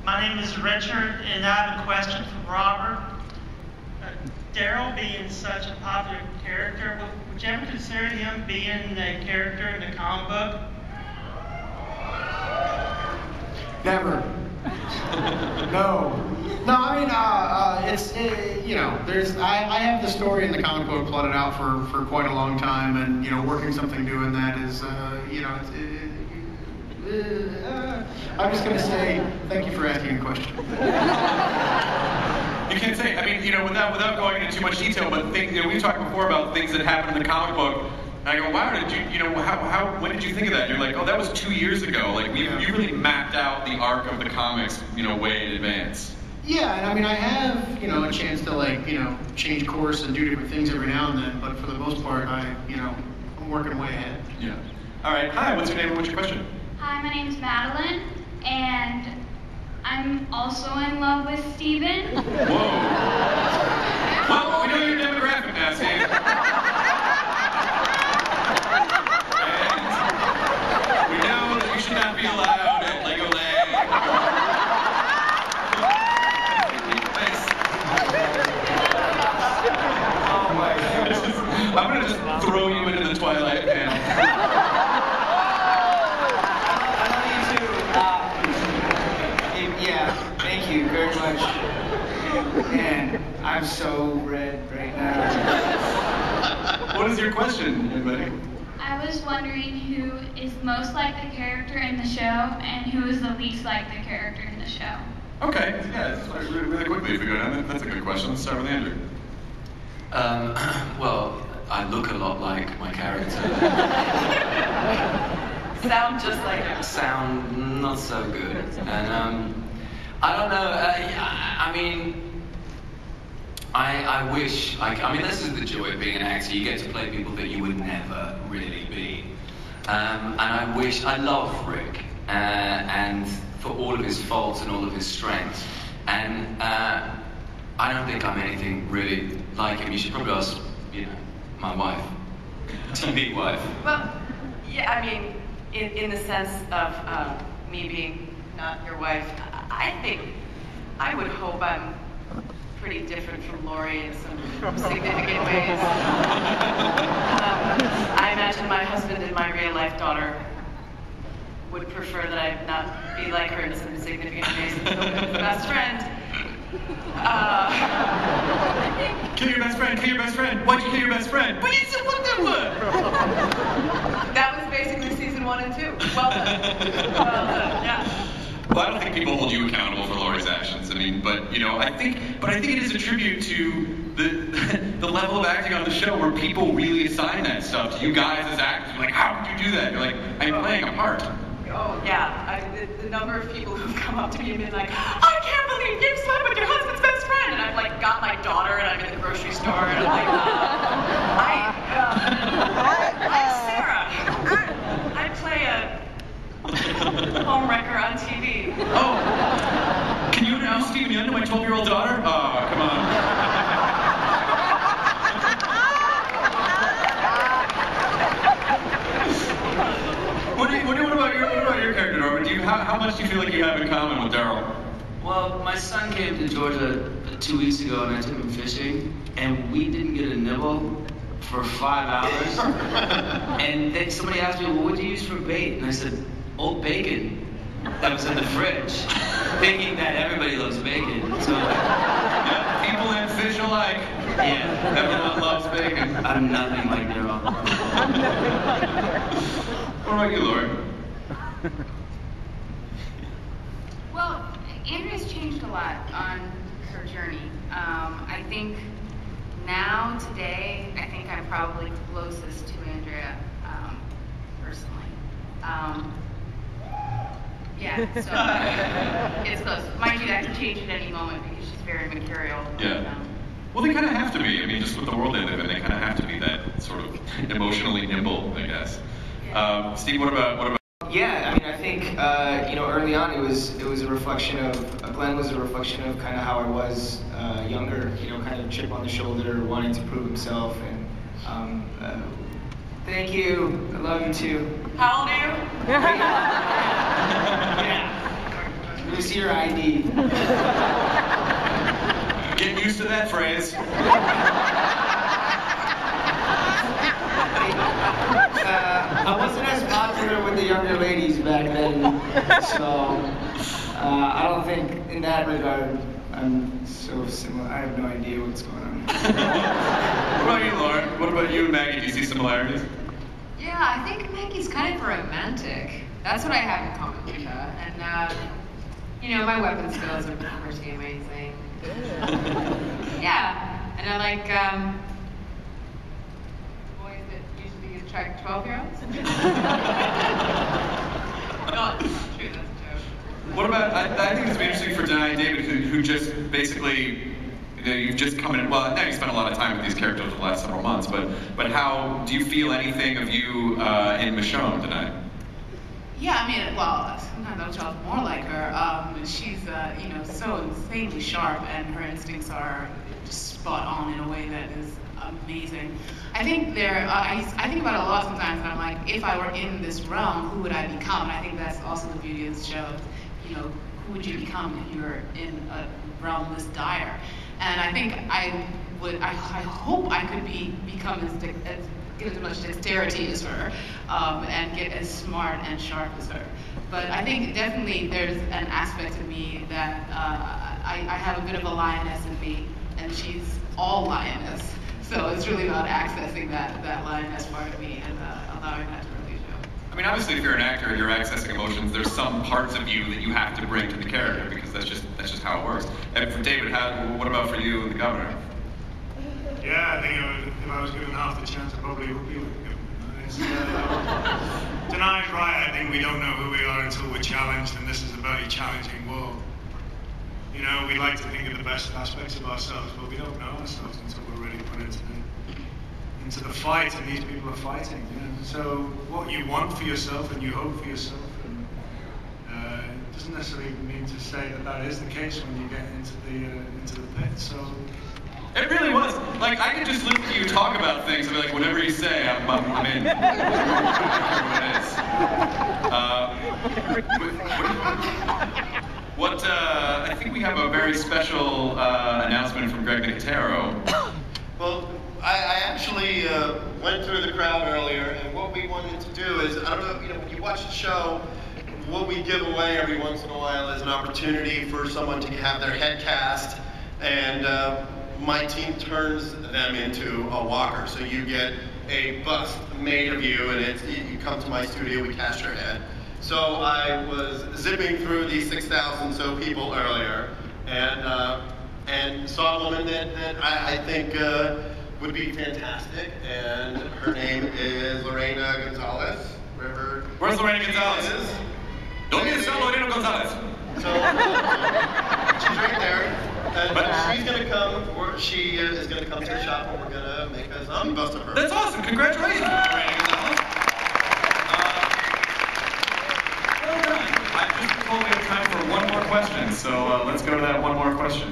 My name is Richard, and I have a question for Robert. Daryl being such a popular character, would you ever consider him being a character in the comic book? Never. No. No, I mean, you know, I have the story in the comic book plotted out for quite a long time, and, you know, working something new in that is, you know, I'm just going to say thank you for asking a question. You can't say, I mean, you know, without going into too much detail, but you know, we've talked before about things that happened in the comic book. And I go, wow, you know, when did you think of that? And you're like, oh, that was 2 years ago. Like, you really mapped out the arc of the comics, you know, way in advance. Yeah, and I mean, I have, you know, a chance to, like, you know, change course and do different things every now and then, but for the most part, you know, I'm working way ahead. Yeah. All right, hi, what's your name and what's your question? Hi, my name's Madeline, and I'm also in love with Steven. Whoa. Well, we know your demographic now, Steve. And we know that you should not be allowed at Legoland. Oh my goodness. I'm going to just throw you into the Twilight panel. Thank you very much. Man, I'm so red right now. What is your question, everybody? I was wondering who is most like the character in the show and who is the least like the character in the show. Okay, yeah, really quickly if we go down. That's a good question. Let's start with Andrew. Well, I look a lot like my character. Sound just like him. Sound not so good. And I don't know, I mean, I wish, I mean, this is the joy of being an actor. You get to play people that you would never really be. And I love Rick, and for all of his faults and all of his strengths. And I don't think I'm anything really like him. You should probably ask, you know, my wife, TV wife. Well, yeah, I mean, in the sense of me being not your wife, I would hope I'm pretty different from Lori in some significant ways. I imagine my husband and my real life daughter would prefer that I not be like her in some significant ways. So with best friend, Kill your best friend, kill your best friend. Why'd you kill your best friend? But you said what that was. That was basically season 1 and 2. Well done. Well done, yeah. Well, I don't think people hold you accountable for Lori's actions. I mean, but you know, I think it is a tribute to the level of acting on the show where people really assign that stuff to you guys as actors. You're like, how could you do that? You're like, I'm playing a part. Oh yeah, the number of people who've come up to me and been like, I can't believe you slept with your husband's best friend, and I've like got my daughter and I'm in the grocery store and I'm like, I'm Sarah. I play a home wrecker on TV. Oh, can you introduce Steven Yeun to my 12-year-old daughter? Oh, come on. What about your character, Norman? How much do you feel like you have in common with Daryl? Well, my son came to Georgia 2 weeks ago and I took him fishing, and we didn't get a nibble for 5 hours. And then somebody asked me, well, what do you use for bait? And I said, old bacon that was in the fridge, thinking that everybody loves bacon. So, yeah, people and fish alike. Yeah, everyone loves bacon. I'm nothing like Daryl. What about you, Lori? Well, Andrea's changed a lot on her journey. I think now, today, I think I'm probably closest to Andrea, personally. Yeah, so it's close. Mind you, that can change at any moment because she's very mercurial. Yeah. Well, they kind of have to be. I mean, just with the world they live in, they kind of have to be that sort of emotionally nimble, I guess. Steve, what about? Yeah, I mean, I think you know, early on it was a reflection of Glenn was a reflection of kind of how I was younger. You know, kind of chip on the shoulder, wanting to prove himself, and thank you. I love you too. How old are you? Yeah. It was see your ID. Get used to that phrase. I wasn't as popular with the younger ladies back then, so I don't think in that regard I'm so similar. I have no idea what's going on. What about you, Lauren? What about you and Maggie? Do you see similarities? Yeah, I think Maggie's kind of romantic. That's what I have in common with her. And, you know, my weapon skills are pretty amazing. Yeah, and I like boys that usually attract 12-year-olds. Not true, that's a joke. What about, I think it's interesting for Denai and David, who just basically, you know, you've just come in, well, now you spent a lot of time with these characters over the last several months, but how, do you feel anything of you in Michonne tonight? Yeah, I mean, well, sometimes I'll feel more like her. She's, you know, so insanely sharp, and her instincts are just spot on in a way that is amazing. I think I think about it a lot sometimes, and I'm like, if I were in this realm, who would I become? And I think that's also the beauty of the show. You know, who would you become if you were in a realm this dire? And I think I hope I could become get as much dexterity as her, and get as smart and sharp as her. But I think definitely there's an aspect of me that I have a bit of a lioness in me, and she's all lioness. So it's really about accessing that lioness part of me and allowing that to really show. I mean, obviously, if you're an actor and you're accessing emotions, there's some parts of you that you have to bring to the character because that's just how it works. And for David, what about for you and the Governor? Yeah, I think if I was given half the chance, I probably would be with the Governor. Denai's right. I think we don't know who we are until we're challenged, and this is a very challenging world. You know, we like to think of the best aspects of ourselves, but we don't know ourselves until we're really put into the fight, and these people are fighting. You know? So what you want for yourself and you hope for yourself, and it doesn't necessarily mean to say that is the case when you get into the pit. So. It really was. Like, I could just listen to you talk about things and be like, whatever you say, I'm in. What I think we have a very special announcement from Greg Nicotero. Well, I actually went through the crowd earlier, and what we wanted to do is, I don't know, you know, when you watch the show, what we give away every once in a while is an opportunity for someone to have their head cast, and my team turns them into a walker. So you get a bust made of you, and you come to my studio, we cast your head. So I was zipping through these 6,000 so people earlier, and saw a woman that I think would be fantastic, and her name is Lorena Gonzalez. Where's Lorena Gonzalez? Is. ¿Dónde está Lorena Gonzalez? So she's right there, and she's gonna come. She is gonna come to the shop, and we're gonna make a zombie bust of her. That's awesome! Congratulations, Lorena Gonzalez. Well done. I just told we have time for one more question, so let's go to that one more question.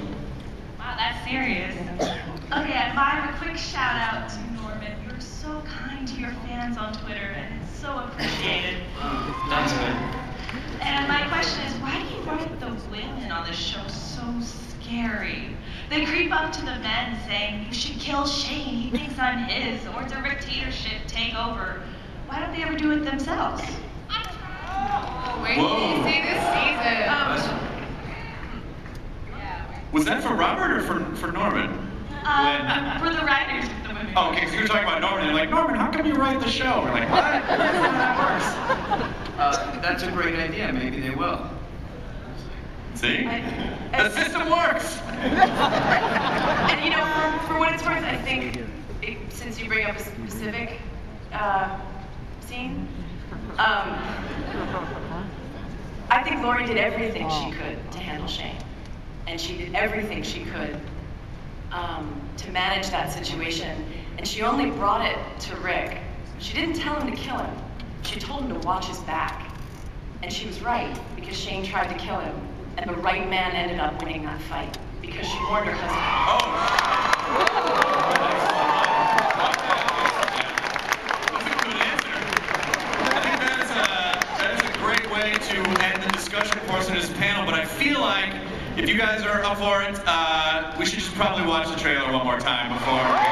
Wow, that's serious. Okay, I have a quick shout out to Norman. You're so kind to your fans on Twitter, and it's so appreciated. Thanks, man. And my question is, why do you write the women on this show so scary? They creep up to the men saying, you should kill Shane, he thinks I'm his, or it's a dictatorship, take over. Why don't they ever do it themselves? Wait till you see this season. Was that for Robert or for Norman? For the writers of the women. Oh, okay, so you're talking about Norman, and you're like, Norman, how come you write the show? We're like, what? That's not how that works. That's a great idea. Maybe they will. See? The system works! And you know, for what it's worth, I think, since you bring up a specific scene, I think Lori did everything she could to handle Shane. And she did everything she could to manage that situation. And she only brought it to Rick. She didn't tell him to kill him. She told him to watch his back. And she was right, because Shane tried to kill him. And the right man ended up winning that fight, because she warned her husband. That is a great way to end the discussion portion of this panel, but I feel like if you guys are up for it, we should just probably watch the trailer one more time before.